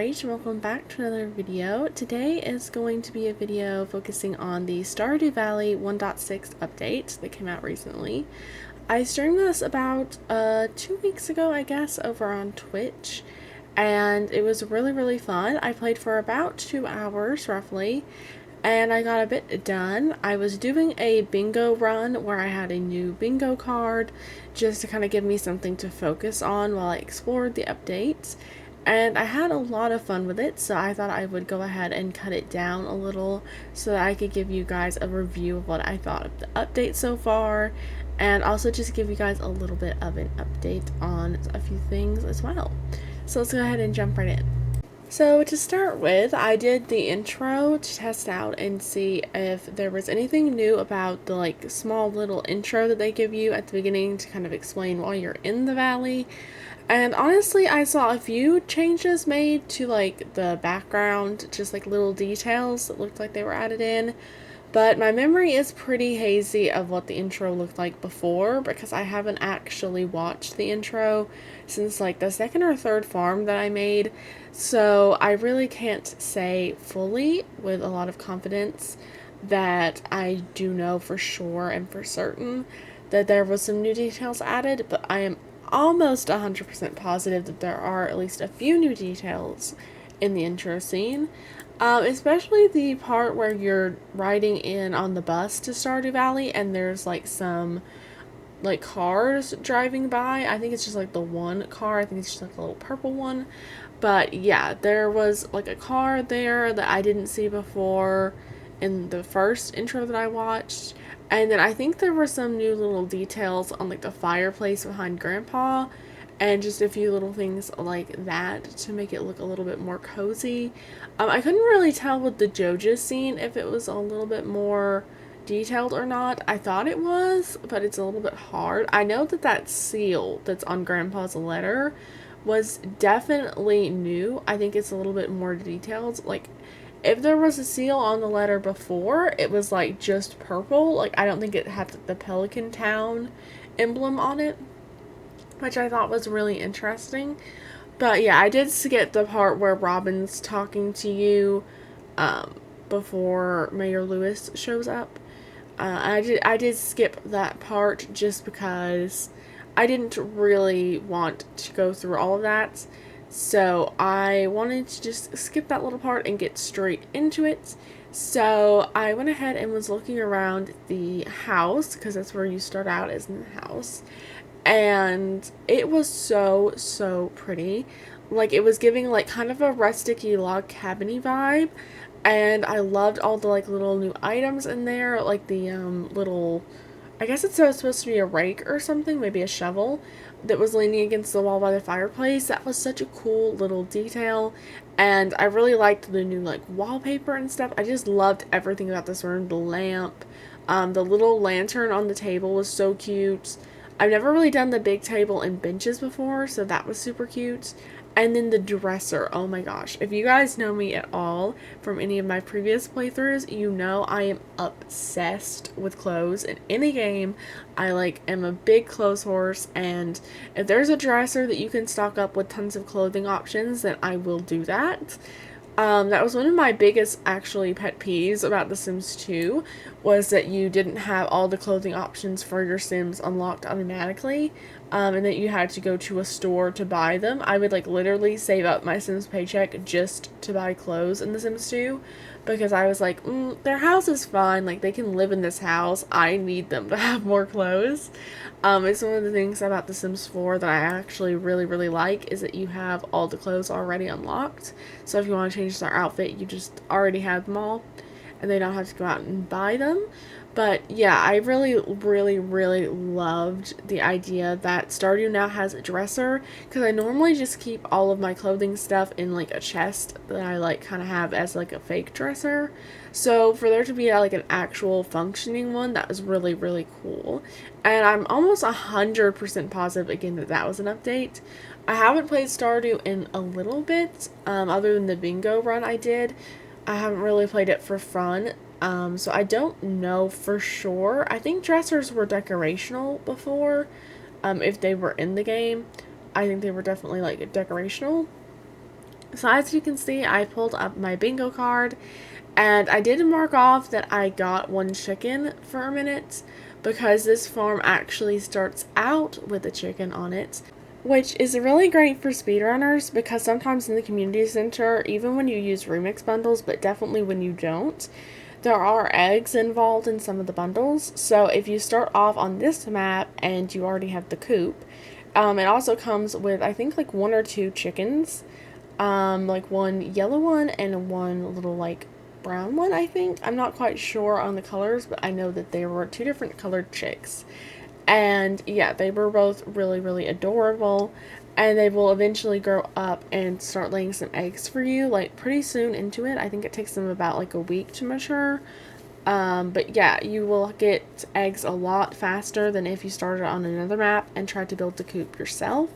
Alright, welcome back to another video. Today is going to be a video focusing on the Stardew Valley 1.6 update that came out recently. I streamed this about 2 weeks ago, I guess, over on Twitch, and it was really fun. I played for about 2 hours, roughly, and I got a bit done. I was doing a bingo run where I had a new bingo card just to kind of give me something to focus on while I explored the updates. And I had a lot of fun with it, so I thought I would go ahead and cut it down a little so that I could give you guys a review of what I thought of the update so far, and also just give you guys a little bit of an update on a few things as well. So let's go ahead and jump right in. So to start with, I did the intro to test out and see if there was anything new about the small little intro that they give you at the beginning to kind of explain why you're in the valley. And honestly, I saw a few changes made to the background, just little details that looked like they were added in. But my memory is pretty hazy of what the intro looked like before, because I haven't actually watched the intro since the second or third farm that I made. So I really can't say fully with a lot of confidence that I do know for sure and for certain that there was some new details added, but I am almost 100% positive that there are at least a few new details in the intro scene. Especially the part where you're riding in on the bus to Stardew Valley and there's some cars driving by. I think it's just the one car. I think it's just a little purple one. But yeah, there was a car there that I didn't see before in the first intro that I watched. And then I think there were some new little details on the fireplace behind Grandpa, and just a few little things like that to make it look a little bit more cozy. I couldn't really tell with the Joja scene if it was a little bit more detailed or not. I thought it was, but it's a little bit hard. I know that seal that's on Grandpa's letter was definitely new. I think it's a little bit more detailed. If there was a seal on the letter before, it was just purple. I don't think it had the Pelican Town emblem on it, which I thought was really interesting. But yeah, I did skip the part where Robin's talking to you before Mayor Lewis shows up. I did skip that part just because I didn't really want to go through all of that. So I wanted to just skip that little part and get straight into it. So I went ahead and was looking around the house, because that's where you start out, is in the house. And it was so pretty. It was giving kind of a rustic-y log cabin-y vibe. And I loved all the little new items in there, the little, I guess it's supposed to be a rake or something, maybe a shovel, that was leaning against the wall by the fireplace. That was such a cool little detail, and I really liked the new wallpaper and stuff. I just loved everything about this room. The lamp, the little lantern on the table was so cute. I've never really done the big table and benches before, so that was super cute. And then the dresser, oh my gosh. If you guys know me at all from any of my previous playthroughs, you know I am obsessed with clothes. In any game, I am a big clothes horse, and if there's a dresser that you can stock up with tons of clothing options, then I will do that. That was one of my biggest, actually, pet peeves about The Sims 2, was that you didn't have all the clothing options for your Sims unlocked automatically, and that you had to go to a store to buy them. I would, literally save up my Sims paycheck just to buy clothes in The Sims 2, because I was their house is fine, they can live in this house, I need them to have more clothes. It's one of the things about The Sims 4 that I actually really like, is that you have all the clothes already unlocked. So if you want to change their outfit, you just already have them all, and they don't have to go out and buy them. But yeah, I really loved the idea that Stardew now has a dresser, because I normally just keep all of my clothing stuff in a chest that I kind of have as a fake dresser. So for there to be an actual functioning one, that was really cool. And I'm almost 100% positive again that that was an update. I haven't played Stardew in a little bit, other than the bingo run I did. I haven't really played it for fun. So I don't know for sure. I think dressers were decorational before, if they were in the game. I think they were definitely decorational. So as you can see, I pulled up my bingo card, and I did mark off that I got one chicken for a minute, because this farm actually starts out with a chicken on it, which is really great for speedrunners because sometimes in the community center, even when you use remix bundles, but definitely when you don't, there are eggs involved in some of the bundles. So if you start off on this map and you already have the coop, it also comes with, I think, like one or two chickens, like one yellow one and one little like brown one, I think. I'm not quite sure on the colors, but I know that there were two different colored chicks. And yeah, they were both really, really adorable. And they will eventually grow up and start laying some eggs for you, like pretty soon into it. I think it takes them about like a week to mature. But yeah, you will get eggs a lot faster than if you started on another map and tried to build the coop yourself.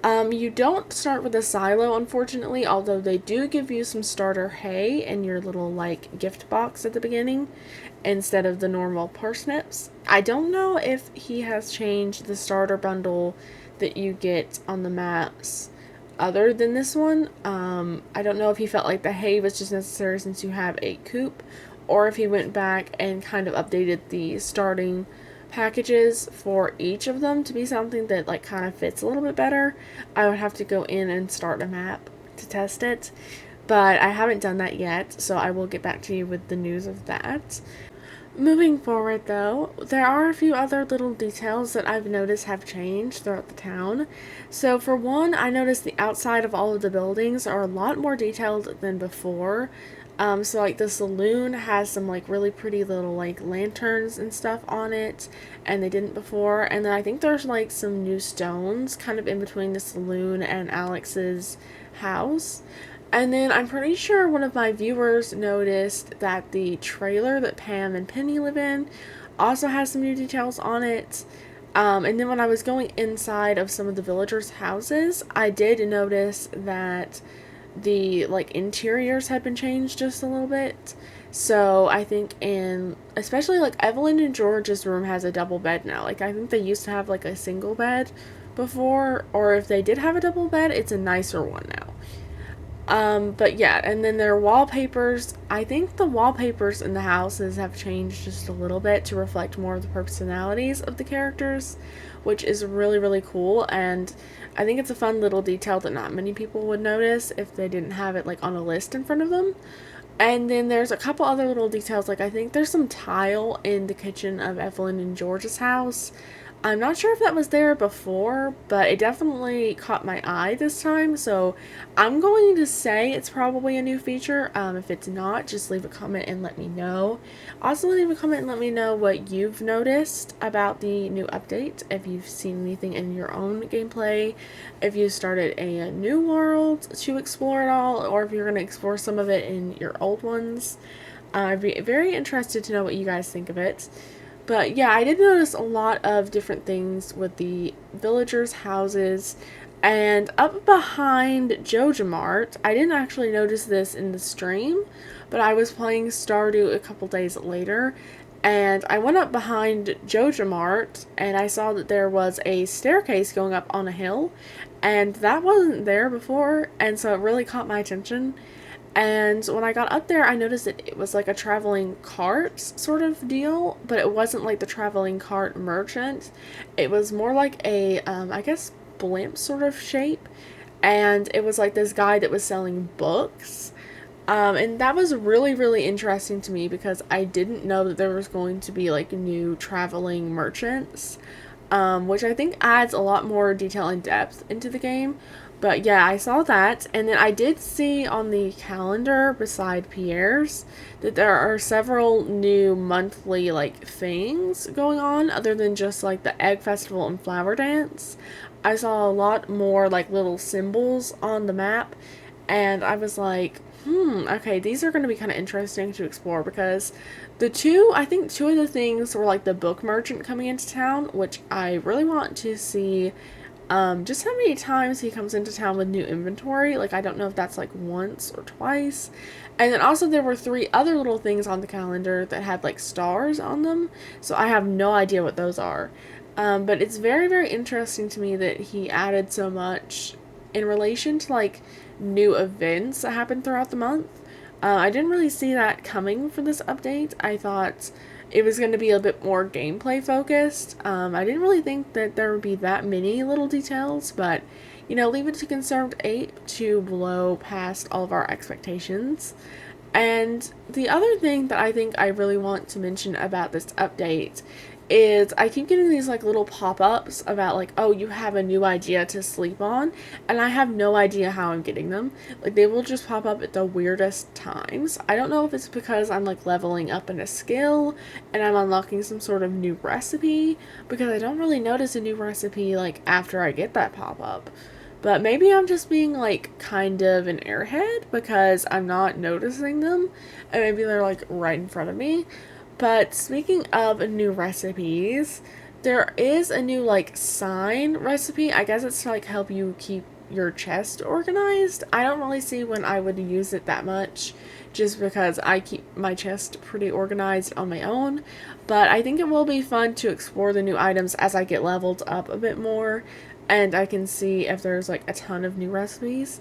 You don't start with a silo, unfortunately, although they do give you some starter hay in your little, like, gift box at the beginning instead of the normal parsnips. I don't know if he has changed the starter bundle that you get on the maps other than this one. I don't know if he felt like the hay was just necessary since you have a coop, or if he went back and kind of updated the starting packages for each of them to be something that like kind of fits a little bit better. I would have to go in and start a map to test it, but I haven't done that yet, so I will get back to you with the news of that. Moving forward, though, there are a few other little details that I've noticed have changed throughout the town. So, for one, I noticed the outside of all of the buildings are a lot more detailed than before. So like the saloon has some like really pretty little like lanterns and stuff on it, and they didn't before. And then I think there's like some new stones kind of in between the saloon and Alex's house. And then I'm pretty sure one of my viewers noticed that the trailer that Pam and Penny live in also has some new details on it. And then when I was going inside of some of the villagers' houses, I did notice that the like interiors had been changed just a little bit. So I think in especially like Evelyn and George's room has a double bed now. Like I think they used to have like a single bed before, or if they did have a double bed, it's a nicer one now. But yeah, and then their wallpapers, I think the wallpapers in the houses have changed just a little bit to reflect more of the personalities of the characters, which is really, really cool. And I think it's a fun little detail that not many people would notice if they didn't have it like on a list in front of them. And then there's a couple other little details, like I think there's some tile in the kitchen of Evelyn and George's house. I'm not sure if that was there before, but it definitely caught my eye this time, so I'm going to say it's probably a new feature. If it's not, just leave a comment and let me know. Also, leave a comment and let me know what you've noticed about the new update, if you've seen anything in your own gameplay, if you started a new world to explore at all, or if you're going to explore some of it in your old ones. I'd be very interested to know what you guys think of it. But yeah, I did notice a lot of different things with the villagers' houses. And up behind Jojamart, I didn't actually notice this in the stream, but I was playing Stardew a couple days later, and I went up behind Jojamart, and I saw that there was a staircase going up on a hill, and that wasn't there before, and so it really caught my attention. And when I got up there, I noticed that it was like a traveling cart sort of deal, but it wasn't like the traveling cart merchant. It was more like a, I guess, blimp sort of shape. And it was like this guy that was selling books. And that was really, really interesting to me because I didn't know that there was going to be like new traveling merchants, which I think adds a lot more detail and depth into the game. But yeah, I saw that, and then I did see on the calendar beside Pierre's that there are several new monthly like things going on other than just like the Egg Festival and Flower Dance. I saw a lot more like little symbols on the map, and I was like, okay, these are going to be kind of interesting to explore because I think two of the things were like the book merchant coming into town, which I really want to see. Just how many times he comes into town with new inventory. Like, I don't know if that's like once or twice. And then also there were three other little things on the calendar that had like stars on them. So I have no idea what those are. But it's very, very interesting to me that he added so much in relation to like new events that happen throughout the month. I didn't really see that coming for this update. I thought it was going to be a bit more gameplay focused. I didn't really think that there would be that many little details, but leave it to Conserved 8 to blow past all of our expectations. And the other thing that I think I really want to mention about this update is I keep getting these like little pop-ups about like, oh, you have a new idea to sleep on, and I have no idea how I'm getting them. Like, they will just pop up at the weirdest times. I don't know if it's because I'm like leveling up in a skill and I'm unlocking some sort of new recipe, because I don't really notice a new recipe like after I get that pop-up. But maybe I'm just being like kind of an airhead because I'm not noticing them, and maybe they're like right in front of me. But speaking of new recipes, there is a new like sign recipe. I guess it's to like help you keep your chest organized. I don't really see when I would use it that much, just because I keep my chest pretty organized on my own. But I think it will be fun to explore the new items as I get leveled up a bit more, and I can see if there's like a ton of new recipes.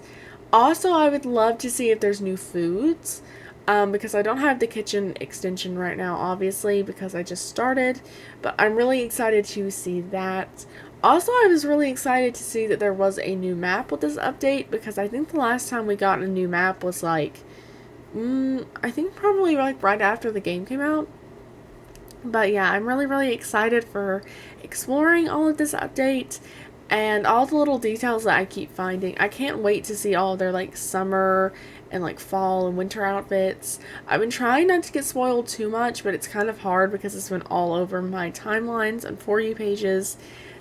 Also, I would love to see if there's new foods. Because I don't have the kitchen extension right now, obviously, because I just started, but I'm really excited to see that. Also, I was really excited to see that there was a new map with this update, because I think the last time we got a new map was like, I think probably like right after the game came out. But yeah, I'm really, really excited for exploring all of this update and all the little details that I keep finding. I can't wait to see all their like summer and like fall and winter outfits. I've been trying not to get spoiled too much, but it's kind of hard because it's been all over my timelines and For You pages.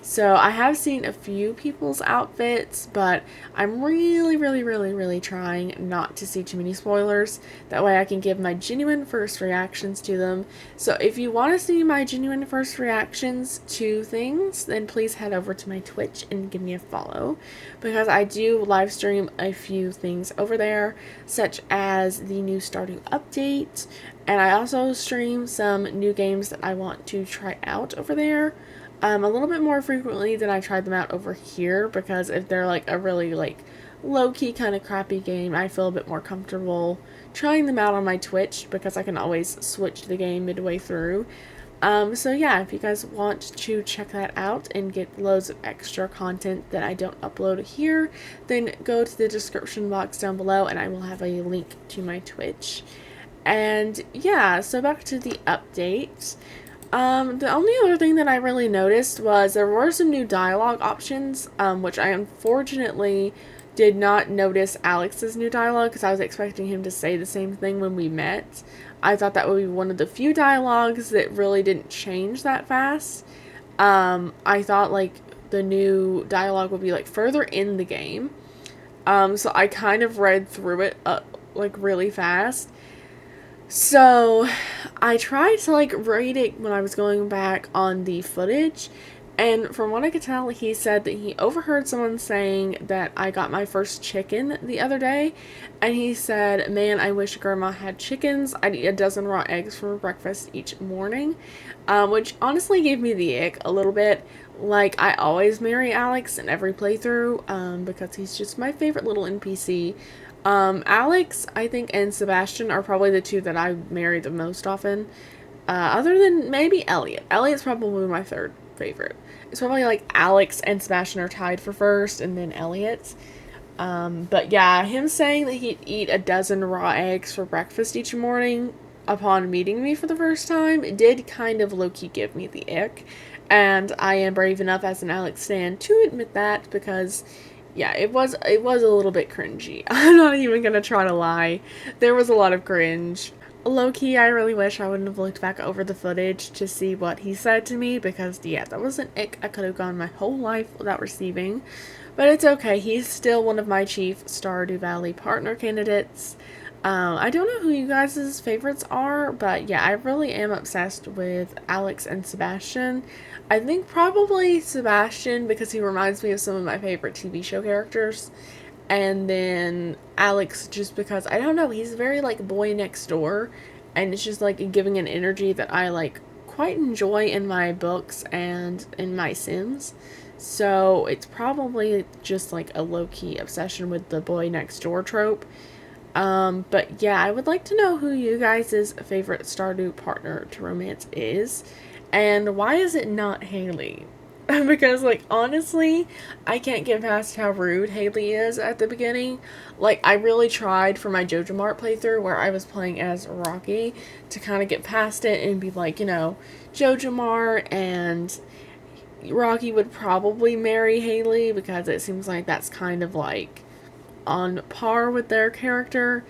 So I have seen a few people's outfits, but I'm really, really, really, really trying not to see too many spoilers. That way I can give my genuine first reactions to them. So if you want to see my genuine first reactions to things, then please head over to my Twitch and give me a follow, because I do live stream a few things over there, such as the new Stardew update, and I also stream some new games that I want to try out over there. A little bit more frequently than I tried them out over here, because if they're like a really like low-key kind of crappy game, I feel a bit more comfortable trying them out on my Twitch, because I can always switch the game midway through. So yeah, if you guys want to check that out and get loads of extra content that I don't upload here, then go to the description box down below and I will have a link to my Twitch. And yeah, so back to the update. The only other thing that I really noticed was there were some new dialogue options, which I unfortunately did not notice Alex's new dialogue, because I was expecting him to say the same thing when we met. I thought that would be one of the few dialogues that really didn't change that fast. I thought like the new dialogue would be like further in the game. So I kind of read through it like really fast. So I tried to like rate it when I was going back on the footage, and from what I could tell, he said that he overheard someone saying that I got my first chicken the other day, and he said, man, I wish Grandma had chickens. I'd eat a dozen raw eggs for breakfast each morning, which honestly gave me the ick a little bit. Like, I always marry Alex in every playthrough, because he's just my favorite little NPC. Alex, I think, and Sebastian are probably the two that I marry the most often. Other than maybe Elliot. Elliot's probably my third favorite. It's probably like Alex and Sebastian are tied for first, and then Elliot. But yeah, him saying that he'd eat a dozen raw eggs for breakfast each morning upon meeting me for the first time, it did kind of low-key give me the ick. And I am brave enough as an Alex stan to admit that, because yeah, it was a little bit cringy. I'm not even gonna try to lie. There was a lot of cringe. Low-key, I really wish I wouldn't have looked back over the footage to see what he said to me, because yeah, that was an ick I could have gone my whole life without receiving. But it's okay, he's still one of my chief StardewValley partner candidates. I don't know who you guys' favorites are, but yeah, I really am obsessed with Alex and Sebastian. I think probably Sebastian, because he reminds me of some of my favorite TV show characters. And then Alex, just because, I don't know, he's very like boy next door, and it's just like giving an energy that I like quite enjoy in my books and in my Sims. So it's probably just like a low-key obsession with the boy next door trope. But yeah, I would like to know who you guys' favorite Stardew partner to romance is, and why is it not Haley? Because, like, honestly, I can't get past how rude Haley is at the beginning. Like, I really tried for my Jojo Mart playthrough where I was playing as Rocky to kind of get past it and be like, Jojo Mart and Rocky would probably marry Haley because it seems like that's kind of like on par with their character.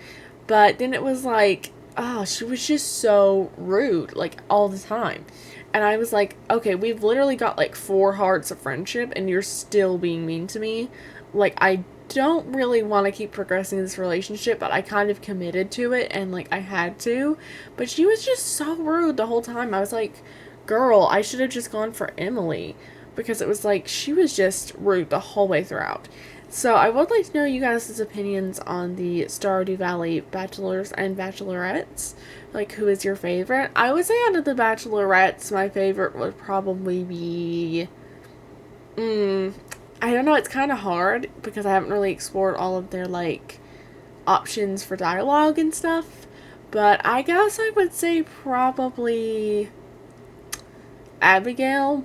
But then it was like, oh, she was just so rude, like all the time. And I was like, okay, we've literally got like 4 hearts of friendship and you're still being mean to me. Like, I don't really want to keep progressing this relationship, but I kind of committed to it and like I had to. But she was just so rude the whole time. I was like, girl, I should have just gone for Emily because it was like she was just rude the whole way throughout. So I would like to know you guys' opinions on the Stardew Valley bachelors and bachelorettes. Like, who is your favorite? I would say out of the bachelorettes, my favorite would probably be... I don't know, it's kind of hard because I haven't really explored all of their, like, options for dialogue and stuff. But I guess I would say probably Abigail.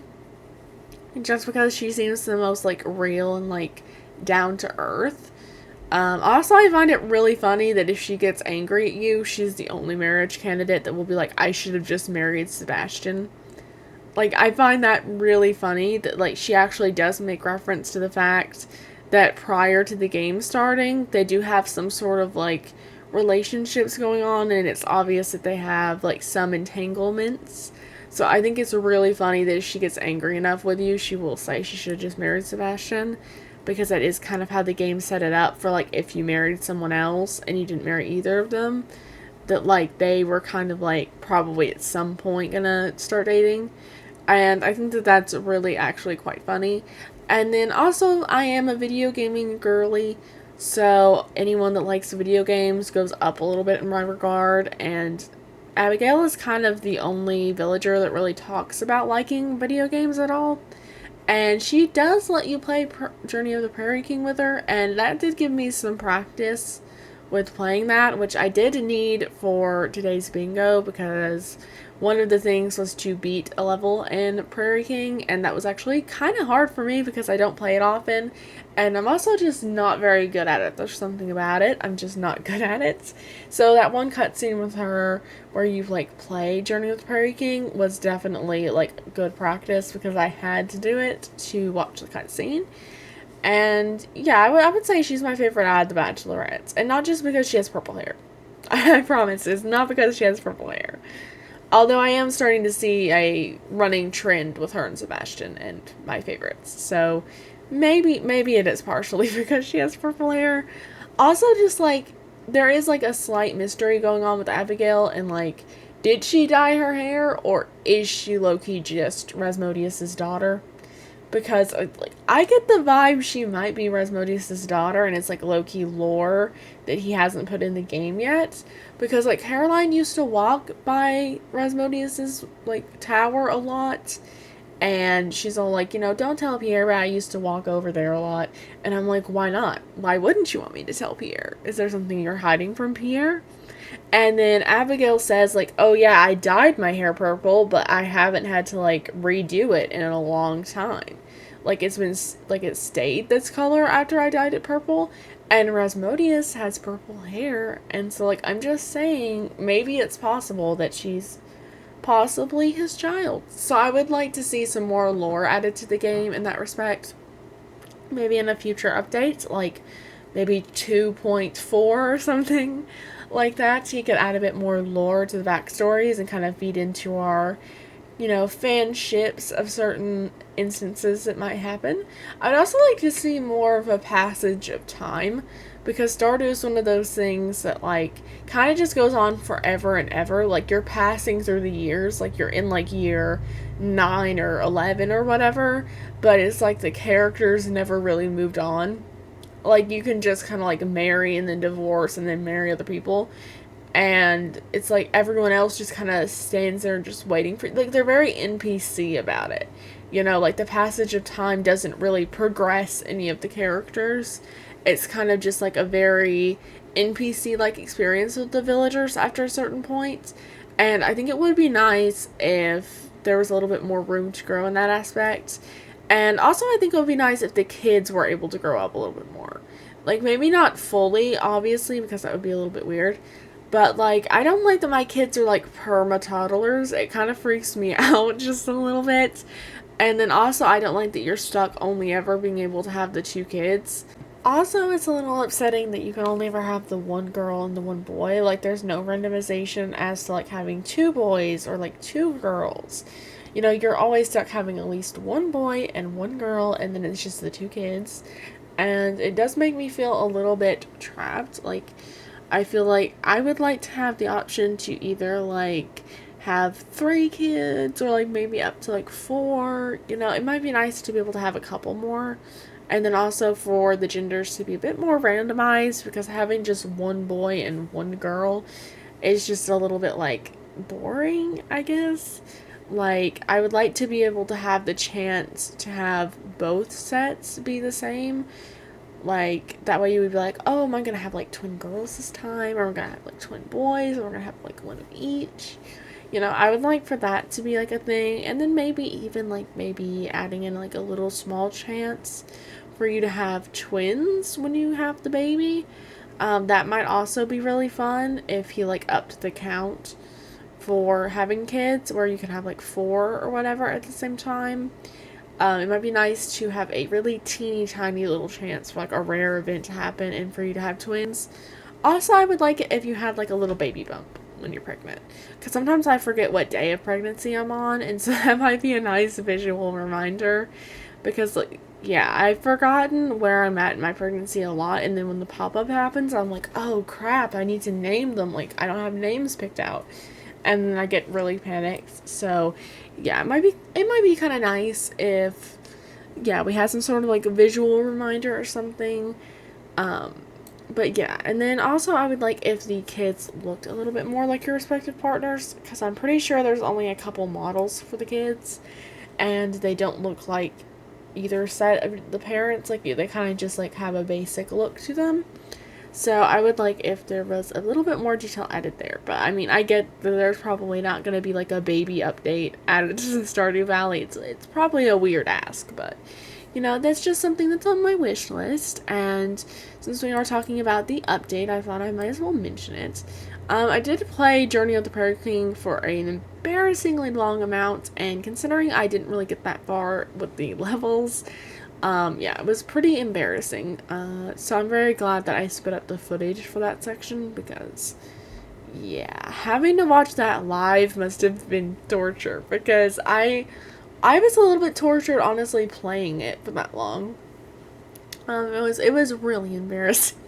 Just because she seems the most, like, real and, like, down to earth. Also, I find it really funny that if she gets angry at you, she's the only marriage candidate that will be like, I should have just married Sebastian. Like, I find that really funny that, like, she actually does make reference to the fact that prior to the game starting, they do have some sort of, like, relationships going on, and it's obvious that they have, like, some entanglements. So I think it's really funny that if she gets angry enough with you, she will say she should have just married Sebastian. Because that is kind of how the game set it up for, like, if you married someone else and you didn't marry either of them, that, like, they were kind of, like, probably at some point gonna start dating. And I think that that's really actually quite funny. And then also, I am a video gaming girly, so anyone that likes video games goes up a little bit in my regard, and Abigail is kind of the only villager that really talks about liking video games at all. And she does let you play Journey of the Prairie King with her, and that did give me some practice with playing that, which I did need for today's bingo, because one of the things was to beat a level in Prairie King, and that was actually kind of hard for me because I don't play it often, and I'm also just not very good at it. There's something about it, I'm just not good at it. So that one cutscene with her where you, like, play Journey of the Prairie King was definitely, like, good practice because I had to do it to watch the cutscene. And yeah, I would say she's my favorite out of the bachelorettes. And not just because she has purple hair. I promise, it's not because she has purple hair. Although I am starting to see a running trend with her and Sebastian and my favorites. So maybe it is partially because she has purple hair. Also, just, like, there is, like, a slight mystery going on with Abigail, and, like, did she dye her hair, or is she low-key just Rasmodius' daughter? Because, like, I get the vibe she might be Rasmodius' daughter, and it's, like, low-key lore that he hasn't put in the game yet. Because, like, Caroline used to walk by Rasmodius' like, tower a lot, and she's all like, don't tell Pierre, but I used to walk over there a lot. And I'm like, why not? Why wouldn't you want me to tell Pierre? Is there something you're hiding from Pierre? And then Abigail says, like, oh yeah, I dyed my hair purple, but I haven't had to, like, redo it in a long time. Like, it's been, like, it stayed this color after I dyed it purple. And Rasmodius has purple hair, and so, like, I'm just saying, maybe it's possible that she's possibly his child. So I would like to see some more lore added to the game in that respect. Maybe in a future update, like maybe 2.4 or something like that. So you could add a bit more lore to the backstories and kind of feed into our, fanships of certain instances that might happen. I'd also like to see more of a passage of time, because Stardew is one of those things that, like, kind of just goes on forever and ever. Like, you're passing through the years, like, you're in, like, year 9 or 11 or whatever, but it's like the characters never really moved on. Like, you can just kind of, like, marry and then divorce and then marry other people. and it's like everyone else just kind of stands there and just waiting for, like, they're very NPC about it. You know, like the passage of time doesn't really progress any of the characters. It's kind of just like a very NPC like experience with the villagers after a certain point. And I think it would be nice if there was a little bit more room to grow in that aspect. And also, I think it would be nice if the kids were able to grow up a little bit more. Like, maybe not fully, obviously, because that would be a little bit weird. But, like, I don't like that my kids are, like, perma-toddlers. It kind of freaks me out just a little bit. And then also, I don't like that you're stuck only ever being able to have the two kids. Also, it's a little upsetting that you can only ever have the one girl and the one boy. Like, there's no randomization as to, like, having two boys or, like, two girls. You know, you're always stuck having at least one boy and one girl, and then it's just the two kids. And it does make me feel a little bit trapped. Like, I feel like I would like to have the option to either, like, have 3 kids or, like, maybe up to, like, 4. You know, it might be nice to be able to have a couple more. And then also for the genders to be a bit more randomized, because having just one boy and one girl is just a little bit, like, boring, I guess. Like, I would like to be able to have the chance to have both sets be the same. Like, that way you would be like, oh, am I gonna have, like, twin girls this time? Or we're gonna have, like, twin boys? Or we're gonna have, like, one of each? You know, I would like for that to be, like, a thing. And then maybe even, like, maybe adding in, like, a little small chance for you to have twins when you have the baby. That might also be really fun if he, like, upped the count for having kids, where you can have, like, 4 or whatever at the same time. It might be nice to have a really teeny tiny little chance for, like, a rare event to happen and for you to have twins. Also, I would like it if you had, like, a little baby bump when you're pregnant, because sometimes I forget what day of pregnancy I'm on, and so that might be a nice visual reminder, because, like, yeah, I've forgotten where I'm at in my pregnancy a lot, and then when the pop-up happens, I'm like, oh crap, I need to name them. Like, I don't have names picked out, and then I get really panicked. So yeah, it might be kind of nice if, yeah, we had some sort of, like, a visual reminder or something. But yeah, and then also I would like if the kids looked a little bit more like your respective partners, because I'm pretty sure there's only a couple models for the kids, and they don't look like either set of the parents. Like, they kind of just, like, have a basic look to them. So I would like if there was a little bit more detail added there. But I mean, I get that there's probably not going to be, like, a baby update added to the Stardew Valley. It's probably a weird ask, but you know, that's just something that's on my wish list. And since we are talking about the update, I thought I might as well mention it. I did play Journey of the Prairie King for an embarrassingly long amount, and considering I didn't really get that far with the levels, yeah, it was pretty embarrassing. So I'm very glad that I sped up the footage for that section, because, yeah, having to watch that live must have been torture, because I was a little bit tortured, honestly, playing it for that long. It was really embarrassing.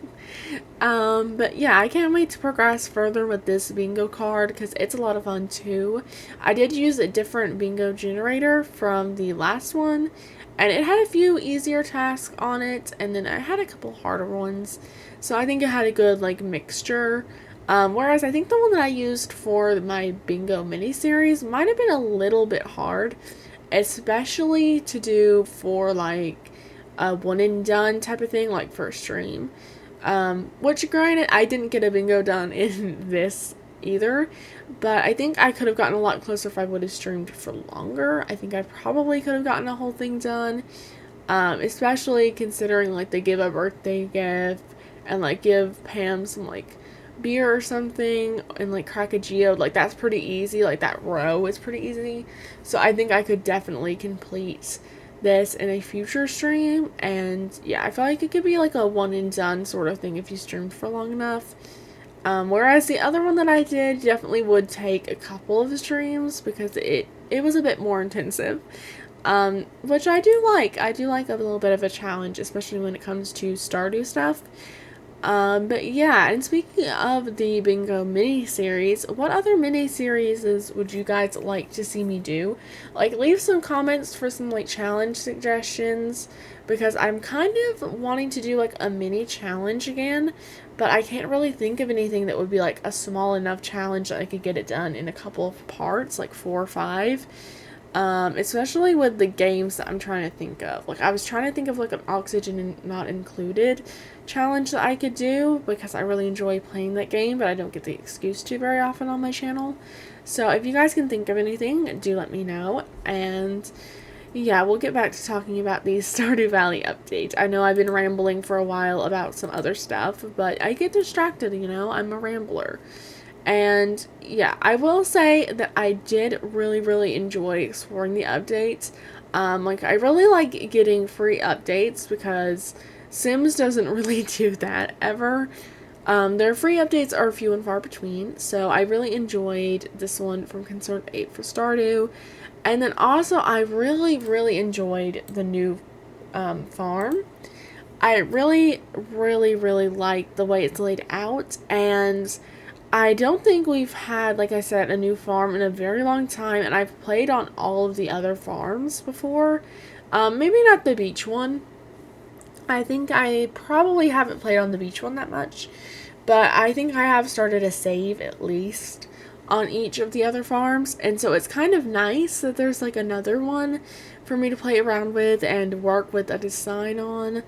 But yeah, I can't wait to progress further with this bingo card, because it's a lot of fun too. I did use a different bingo generator from the last one, and it had a few easier tasks on it, and then I had a couple harder ones. So I think it had a good, like, mixture. Whereas I think the one that I used for my bingo mini series might have been a little bit hard, especially to do for, like, a one and done type of thing, like for a stream. Which, granted, I didn't get a bingo done in this either, but I think I could have gotten a lot closer if I would have streamed for longer. I think I probably could have gotten a whole thing done, especially considering, like, they give a birthday gift and, like, give Pam some, like, beer or something, and, like, crack a geode. Like, that's pretty easy. Like, that row is pretty easy. So I think I could definitely complete this in a future stream, and yeah, I feel like it could be like a one and done sort of thing if you streamed for long enough. Whereas the other one that I did definitely would take a couple of streams, because it was a bit more intensive. Which I do like. I do like a little bit of a challenge, especially when it comes to Stardew stuff. But yeah, and speaking of the bingo mini series, what other mini series would you guys like to see me do? Like, leave some comments for some like challenge suggestions, because I'm kind of wanting to do like a mini challenge again, but I can't really think of anything that would be like a small enough challenge that I could get it done in a couple of parts, like 4 or 5. Especially with the games that I'm trying to think of. Like, I was trying to think of like an oxygen not included challenge that I could do, because I really enjoy playing that game, but I don't get the excuse to very often on my channel. So if you guys can think of anything, do let me know. And yeah, we'll get back to talking about the Stardew Valley update. I know I've been rambling for a while about some other stuff, but I get distracted, you know, I'm a rambler. And yeah, I will say that I did really enjoy exploring the updates. Like, I really like getting free updates, because Sims doesn't really do that ever. Their free updates are few and far between, so I really enjoyed this one from Concerned Ape for Stardew. And then also, I really enjoyed the new farm. I really like the way it's laid out, and I don't think we've had, like I said, a new farm in a very long time, and I've played on all of the other farms before. Maybe not the beach one. I think I probably haven't played on the beach one that much, but I think I have started a save at least on each of the other farms, and so it's kind of nice that there's like another one for me to play around with and work with a design on.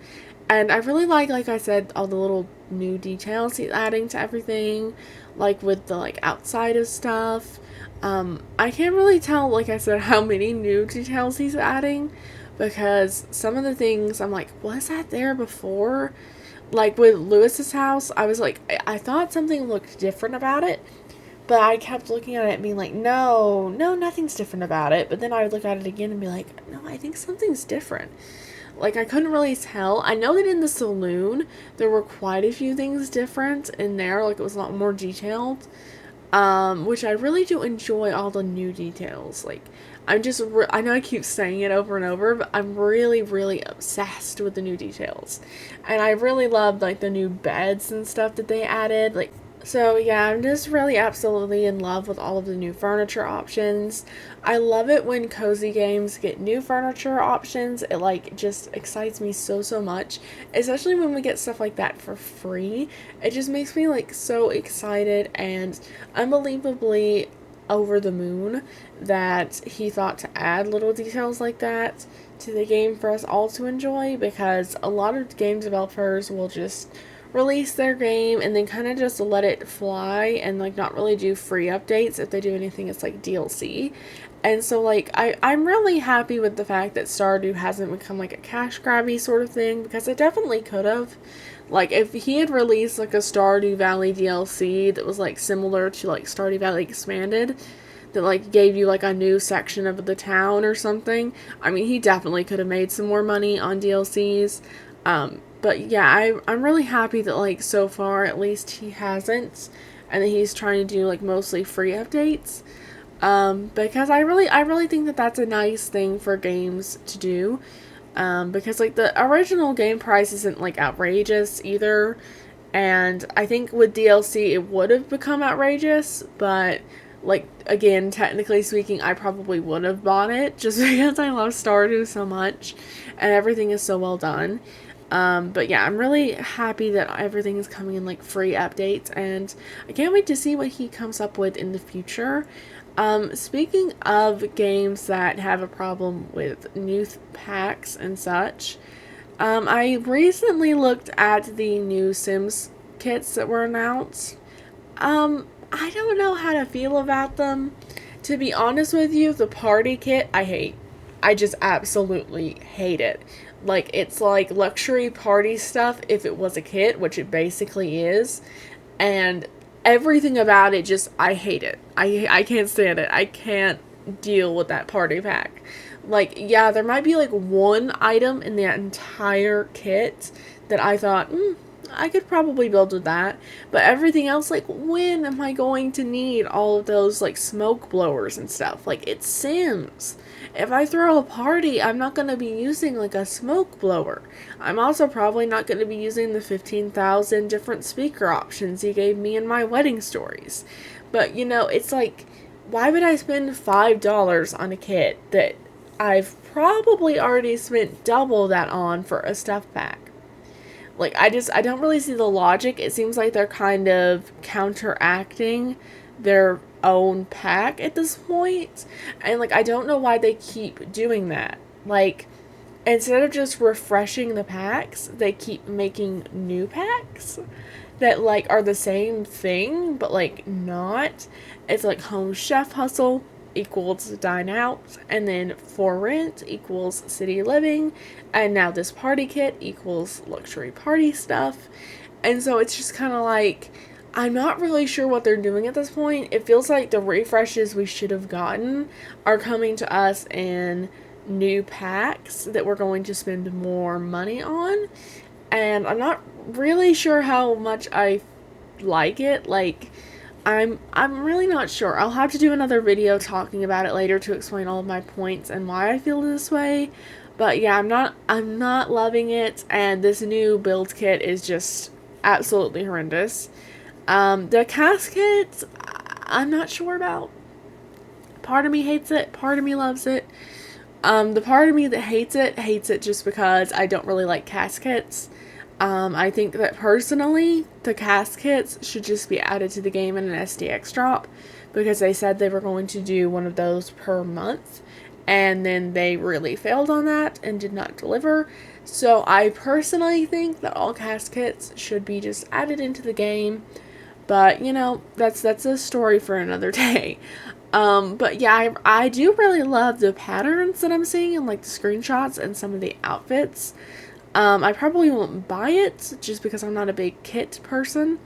And I really like I said, all the little new details he's adding to everything, like with the like outside of stuff. I can't really tell, like I said, how many new details he's adding, because some of the things I'm like, was that there before? Like with Lewis's house, I was like, I thought something looked different about it, but I kept looking at it and being like, no, nothing's different about it. But then I would look at it again and be like, no, I think something's different. Like, I couldn't really tell. I know that in the saloon, there were quite a few things different in there. Like, it was a lot more detailed. Which I really do enjoy all the new details. Like, I know I keep saying it over and over, but I'm really obsessed with the new details. And I really loved, like, the new beds and stuff that they added. Like, so yeah, I'm just really absolutely in love with all of the new furniture options. I love it when cozy games get new furniture options. It like just excites me so much, especially when we get stuff like that for free. It just makes me like so excited and unbelievably over the moon that he thought to add little details like that to the game for us all to enjoy, because a lot of game developers will just release their game and then kind of just let it fly and like not really do free updates. If they do anything, it's like DLC. And so like I'm really happy with the fact that Stardew hasn't become like a cash grabby sort of thing, because it definitely could have. Like, if he had released like a Stardew Valley DLC that was like similar to like Stardew Valley Expanded, that like gave you like a new section of the town or something, I mean, he definitely could have made some more money on DLCs. But yeah, I'm really happy that like so far at least he hasn't, and that he's trying to do like mostly free updates. Because I really think that that's a nice thing for games to do. Because like the original game price isn't like outrageous either, and I think with DLC it would have become outrageous, but like, again, technically speaking, I probably would have bought it just because I love Stardew so much and everything is so well done. But yeah, I'm really happy that everything is coming in like free updates, and I can't wait to see what he comes up with in the future. Speaking of games that have a problem with new packs and such, I recently looked at the new Sims kits that were announced. I don't know how to feel about them. To be honest with you, the party kit I hate. I just absolutely hate it. Like, it's like luxury party stuff if it was a kit, which it basically is. And everything about it just, I hate it. I can't stand it. I can't deal with that party pack. Like, yeah, there might be like one item in the entire kit that I thought, I could probably build with that. But everything else, like, when am I going to need all of those, like, smoke blowers and stuff? Like, it's Sims. if I throw a party, I'm not going to be using like a smoke blower. I'm also probably not going to be using the 15,000 different speaker options you gave me in my wedding stories. But you know, it's like, why would I spend $5 on a kit that I've probably already spent double that on for a stuff pack? Like, I don't really see the logic. It seems like they're kind of counteracting their own pack at this point. And like, I don't know why they keep doing that. Like, instead of just refreshing the packs, they keep making new packs that like are the same thing but like not. It's like Home Chef Hustle equals Dine Out, and then For Rent equals City Living, and now this party kit equals luxury party stuff. And so it's just kind of like, I'm not really sure what they're doing at this point. It feels like the refreshes we should have gotten are coming to us in new packs that we're going to spend more money on. And I'm not really sure how much I like it. Like, I'm really not sure. I'll have to do another video talking about it later to explain all of my points and why I feel this way. But yeah, I'm not loving it, and this new build kit is just absolutely horrendous. The casket, I'm not sure about. Part of me hates it, part of me loves it. The part of me that hates it just because I don't really like caskets. I think that personally, the caskets should just be added to the game in an SDX drop, because they said they were going to do one of those per month, and then they really failed on that and did not deliver. So I personally think that all caskets should be just added into the game, but you know, that's a story for another day. But yeah, I do really love the patterns that I'm seeing in like the screenshots and some of the outfits. I probably won't buy it just because I'm not a big kit person,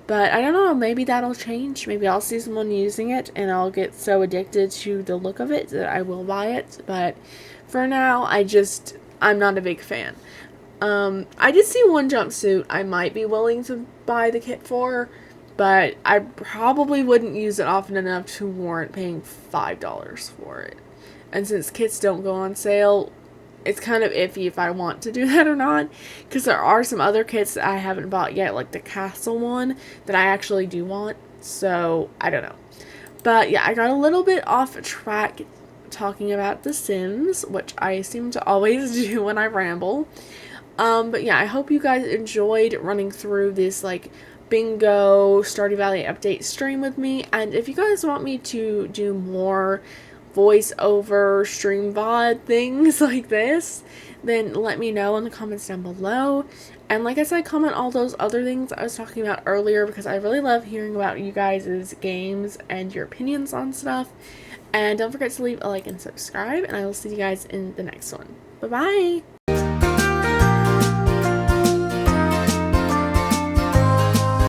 but I don't know, maybe that'll change. Maybe I'll see someone using it and I'll get so addicted to the look of it that I will buy it, but for now, I'm not a big fan. I did see one jumpsuit I might be willing to buy the kit for, but I probably wouldn't use it often enough to warrant paying $5 for it. And since kits don't go on sale, it's kind of iffy if I want to do that or not, because there are some other kits that I haven't bought yet, like the castle one, that I actually do want, so I don't know. But yeah, I got a little bit off track talking about The Sims, which I seem to always do when I ramble. But yeah, I hope you guys enjoyed running through this like bingo Stardew Valley update stream with me, and if you guys want me to do more voiceover stream VOD things like this, then let me know in the comments down below. And like I said, comment all those other things I was talking about earlier, because I really love hearing about you guys' games and your opinions on stuff. And don't forget to leave a like and subscribe, and I will see you guys in the next one. Bye bye!